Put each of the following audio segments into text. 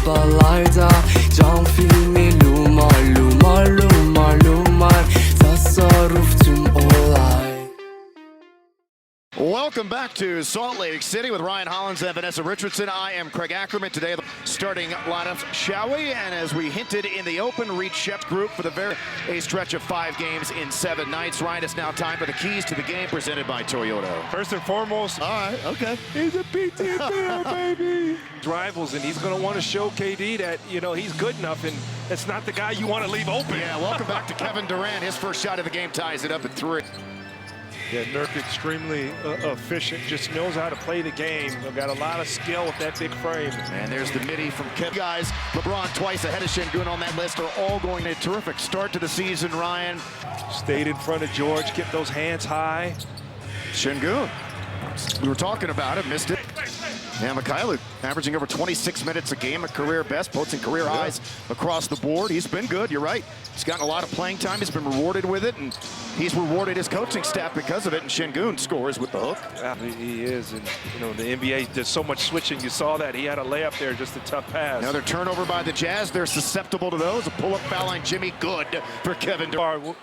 arabalarda, cam filmi lumar lumar lumar lumar, tasarruf tüm olay. Welcome back to Salt Lake City with Ryan Hollins and Vanessa Richardson. I am Craig Ackerman. Today, the starting lineups, shall we? And as we hinted in the open, Reed Shep's group for a stretch of 5 games in 7 nights. Ryan, it's now time for the keys to the game presented by Toyota. First and foremost, All right, okay. he's a PTP, baby. Rivals, and he's going to want to show KD that, you know, he's good enough, and it's not the guy you want to leave open. Yeah, welcome back to Kevin Durant. His first shot of the game ties it up at 3. Yeah, Nurk extremely efficient, just knows how to play the game. Got a lot of skill with that big frame. And there's the midi from Kevin. Guys, LeBron twice ahead of Sengun on that list are all going to a terrific start to the season, Ryan. Stayed in front of George, kept those hands high. Sengun, we were talking about it, missed it. Yeah, Mikhailuk averaging over 26 minutes a game, a career best, posting career highs across the board. He's been good, you're right. He's gotten a lot of playing time. He's been rewarded with it, and he's rewarded his coaching staff because of it. And Sengun scores with the hook. Yeah, he is, and you know the NBA does so much switching. You saw that he had a layup there, just a tough pass. Another turnover by the Jazz. They're susceptible to those. A pull-up foul line, Jimmy, good for Kevin Durant.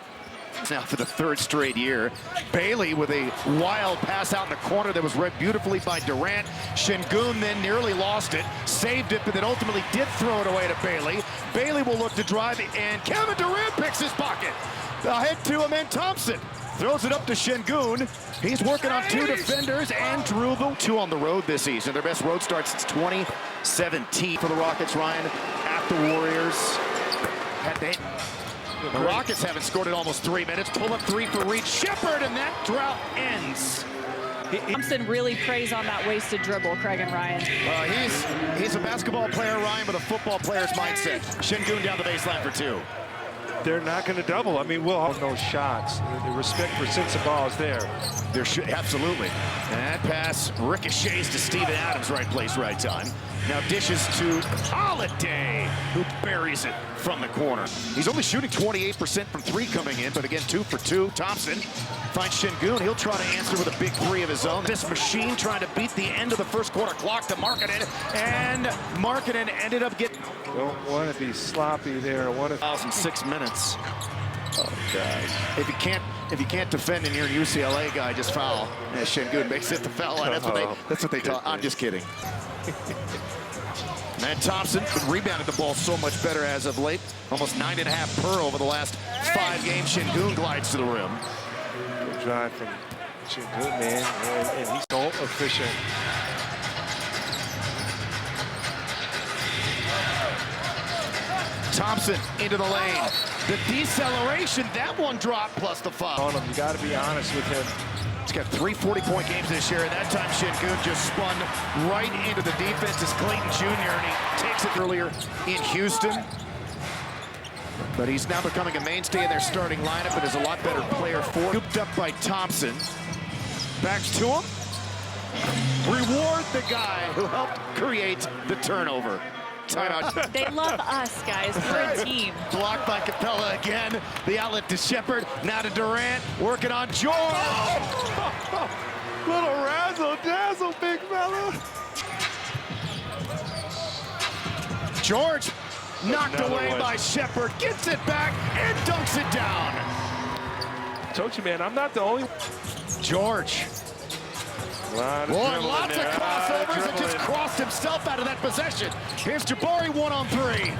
Now for the 3rd straight year. Bailey with a wild pass out in the corner that was read beautifully by Durant. Sengun then nearly lost it, saved it, but then ultimately did throw it away to Bailey. Bailey will look to drive, and Kevin Durant picks his pocket. Ahead to him, and Thompson throws it up to Sengun. He's working on 2 defenders and drew the 2 on the road this season. Their best road start since 2017 for the Rockets, Ryan, at the Warriors. The Rockets haven't scored in almost 3 minutes. Pull up 3 for Reed Shepherd, and that drought ends. Thompson really preys on that wasted dribble, Craig and Ryan. He's a basketball player, Ryan, with a football player's mindset. Sengun down the baseline for 2. They're not going to double. I mean, we'll have those shots. The respect for Sensabaugh is there. Absolutely. And that pass ricochets to Steven Adams, right place, right time. Now dishes to Holiday, who buries it from the corner. He's only shooting 28% from 3 coming in, but again, 2 for 2. Thompson finds Sengun. He'll try to answer with a big 3 of his own. This machine trying to beat the end of the first quarter clock to Markkanen, and Markkanen ended up getting... Don't want to be sloppy there. 1,006 minutes. Oh, God. If you can't defend and you're a UCLA guy, just foul. Yeah, Sengun makes it the foul line. That's what they taught. I'm just kidding. And Thompson rebounded the ball so much better as of late. Almost 9.5 per over the last 5 games. Sengun glides to the rim. Good drive from Sengun, man, and he's so efficient. Thompson into the lane. The deceleration, that one dropped plus the foul. On him, you got to be honest with him. He's got 3 40-point games this year, and that time Sengun just spun right into the defense as Clayton Jr., and he takes it earlier in Houston. But he's now becoming a mainstay in their starting lineup and is a lot better player for. Scooped up by Thompson. Backs to him. Reward the guy who helped create the turnover. Timeout. They love us, guys. We're a team. Blocked by Capella again. The outlet to Shepherd. Now to Durant. Working on George. Little razzle-dazzle, big fella. George knocked away by Shepherd. Gets it back and dunks it down. Told you, man, I'm not the only. George. Lots of crossovers and just crossed himself out of that possession. Here's Jabari 1-on-3.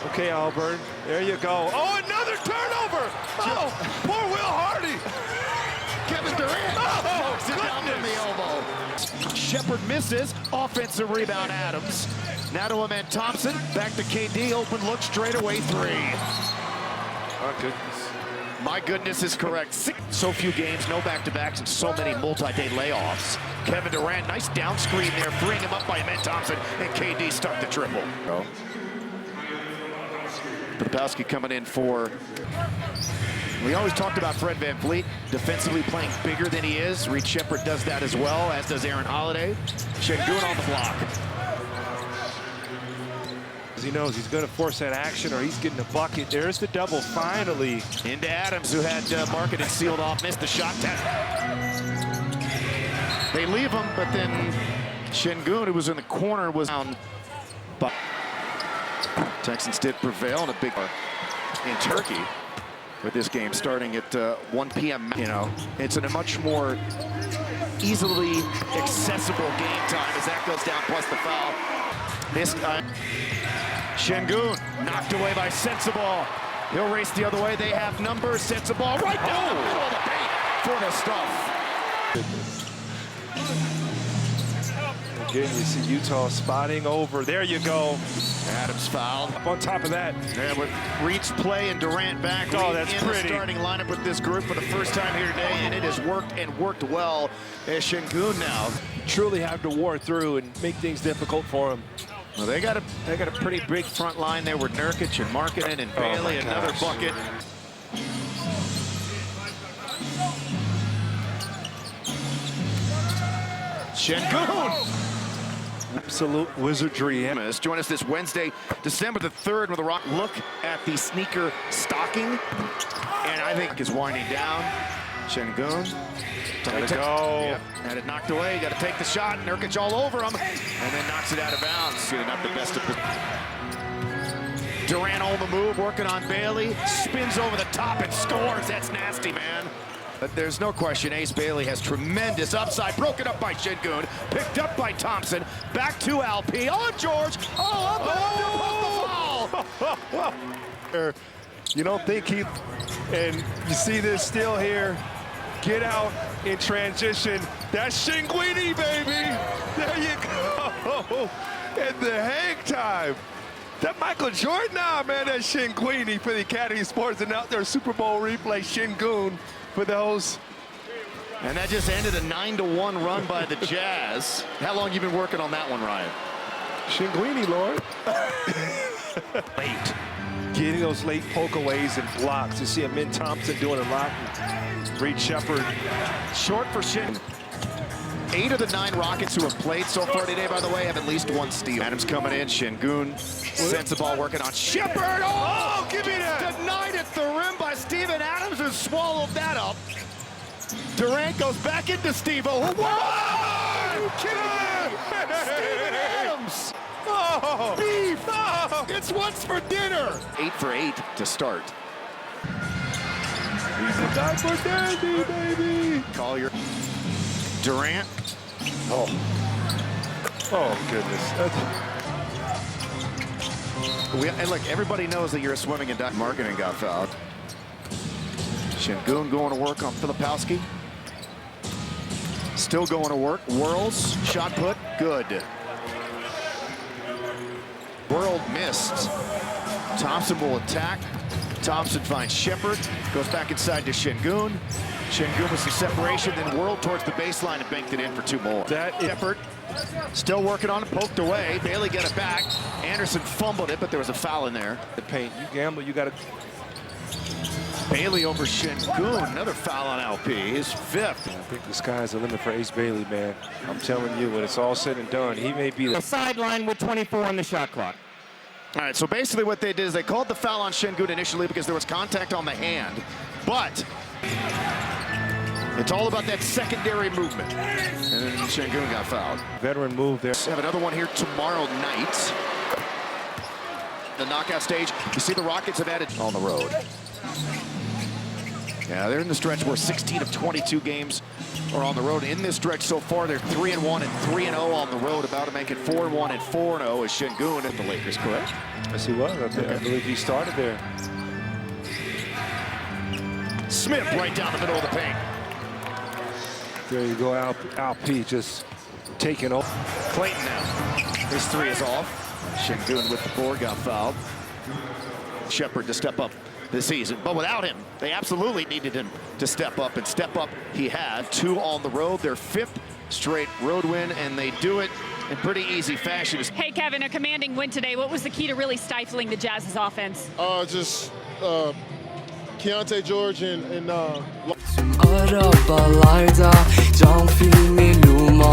Okay, Alperen, there you go. Oh, another turnover! Oh, poor Will Hardy. Kevin Durant pokes it down from the elbow. Shepherd misses. Offensive rebound, Adams. Now to Amen Thompson. Back to KD. Open look straight away 3. Oh, goodness. My goodness is correct. So few games, no back-to-backs, and so many multi-day layoffs. Kevin Durant, nice down screen there, freeing him up by Amen Thompson, and KD stuck the triple. Podolski coming in for... We always talked about Fred VanVleet, defensively playing bigger than he is. Reed Shepherd does that as well, as does Aaron Holiday. Sengun on the block. He knows he's going to force that action or he's getting a bucket. There's the double finally. Into Adams, who had Markkanen sealed off, missed the shot test. They leave him, but then Sengun, who was in the corner, was down. But Texans did prevail in a big in Turkey. With this game starting at 1 p.m. You know, it's in a much more easily accessible game time as that goes down, plus the foul. This time, Sengun knocked away by Sensible. He'll race the other way. They have numbers. Sensible right down the middle of the paint for the stuff. Again, you see Utah spotting over. There you go. Adams fouled. On top of that, And with Reed's play and Durant back, that's in pretty. the starting lineup with this group for the first time here today, and it has worked and worked well. As Sengun now, truly have to war through and make things difficult for him. well, they got a pretty big front line there with Nurkic and Markkanen and Bailey. Another bucket. Sengun. Absolute wizardry. Join us this Wednesday, December the 3rd, with a rock look at the sneaker stocking. And I think is winding down. Sengun. Gotta go. Yep. Had it knocked away. Got to take the shot. Nurkic all over him. And then knocks it out of bounds. Not the best of the. Durant on the move, working on Bailey. Spins over the top and scores. That's nasty, man. But there's no question, Ace Bailey has tremendous upside. Broken up by Sengun, picked up by Thompson. Back to LP. Oh, George. Oh, up the foul. You don't think he, and you see this still here, get out in transition. That's Sengun, baby. There you go. And the hang time. That Michael Jordan, man, that's Sengun for the Academy Sports and out there Super Bowl replay, Sengun for those. And that just ended a 9-1 run by the Jazz. How long you been working on that one, Ryan? Sengun, Lord. Late. Getting those late pokeaways and blocks. You see Amin Thompson doing a lot. Reed Shepard. Short for Shin. 8 of the 9 Rockets who have played so far today, by the way, have at least 1 steal. Adams coming in. Sengun sends the ball working on Shepard. Oh, give me that. Denied at the rim by Steven Adams, who swallowed that up. Durant goes back into Steve-O. Whoa! Are you kidding me? Steven Adams! Oh, Beef! oh. It's what's for dinner! 8 for 8 to start. He's a die for dandy, baby. Collier. Durant. Oh goodness. And look, everybody knows that you're swimming in duck. Markkanen got fouled. Sengun going to work on Filipowski. Still going to work. Whirls, shot put, good. Whirl missed. Thompson will attack. Thompson finds Shepard, goes back inside to Sengun. Sengun with some separation, then whirled towards the baseline and banked it in for 2 more. That Shepard still working on it, poked away. Bailey got it back. Anderson fumbled it, but there was a foul in there. the paint. You gamble, you got to. Bailey over Sengun, another foul on LP, his 5th. I think the sky's the limit for Ace Bailey, man. I'm telling you, when it's all said and done, he may be the sideline with 24 on the shot clock. All right, so basically what they did is they called the foul on Sengun initially because there was contact on the hand, but it's all about that secondary movement. And then Sengun got fouled. veteran move there. Have another one here tomorrow night. The knockout stage, you see the Rockets have added on the road. Yeah, they're in the stretch where 16 of 22 games are on the road. In this stretch so far, they're 3-1 and 3-0 on the road, about to make it 4-1 and 4-0 as Sengun at the Lakers, correct? Yes, he was. I believe he started there. Smith right down the middle of the paint. There you go, Alp just taking over. Clayton now. His 3 is off. Sengun with the 4, got fouled. Shepard to step up this season, but without him, they absolutely needed him to step up, and step up he had. 2 on the road, their 5th straight road win, and they do it in pretty easy fashion. Hey, Kevin, a commanding win today. What was the key to really stifling the Jazz's offense? Just Keontae George and Arabalarda cam filmi Luma